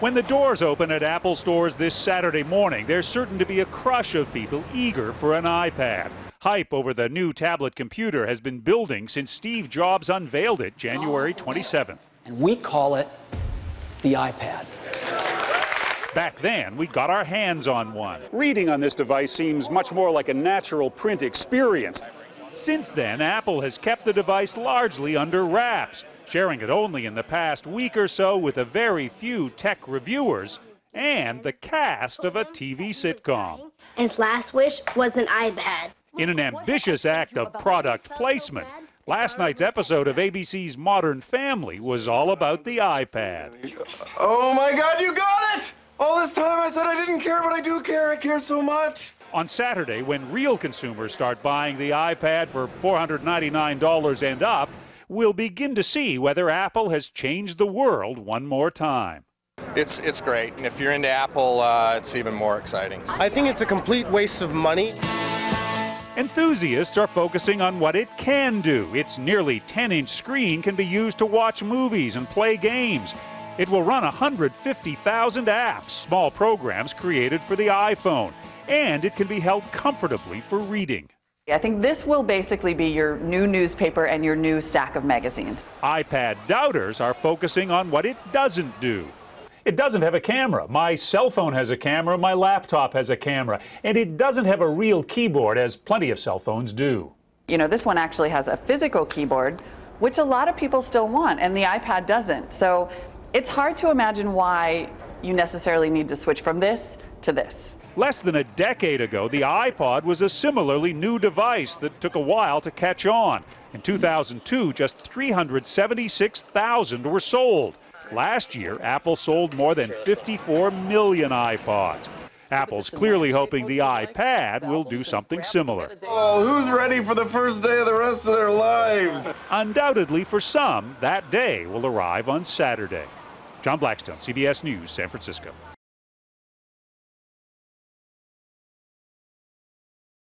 When the doors open at Apple stores this Saturday morning, there's certain to be a crush of people eager for an iPad. Hype over the new tablet computer has been building since Steve Jobs unveiled it January 27th. And we call it the iPad. Back then, we got our hands on one. Reading on this device seems much more like a natural print experience. Since then, Apple has kept the device largely under wraps, sharing it only in the past week or so with a very few tech reviewers and the cast of a TV sitcom. His last wish was an iPad. In an ambitious act of product placement, last night's episode of ABC's Modern Family was all about the iPad. Oh my God, you got it! All this time I said I didn't care, but I do care. I care so much. On Saturday, when real consumers start buying the iPad for $499 and up, we'll begin to see whether Apple has changed the world one more time. It's great, and if you're into Apple, it's even more exciting. I think it's a complete waste of money. Enthusiasts are focusing on what it can do. Its nearly 10-inch screen can be used to watch movies and play games. It will run 150,000 apps, small programs created for the iPhone, and it can be held comfortably for reading. I think this will basically be your new newspaper and your new stack of magazines. iPad doubters are focusing on what it doesn't do. It doesn't have a camera. My cell phone has a camera, my laptop has a camera, and it doesn't have a real keyboard, as plenty of cell phones do. You know, this one actually has a physical keyboard, which a lot of people still want, and the iPad doesn't. So it's hard to imagine why you necessarily need to switch from this to this. Less than a decade ago, the iPod was a similarly new device that took a while to catch on. In 2002, just 376,000 were sold. Last year, Apple sold more than 54 million iPods. Apple's clearly hoping the iPad will do something similar. Oh, who's ready for the first day of the rest of their lives? Undoubtedly, for some, that day will arrive on Saturday. John Blackstone, CBS News, San Francisco.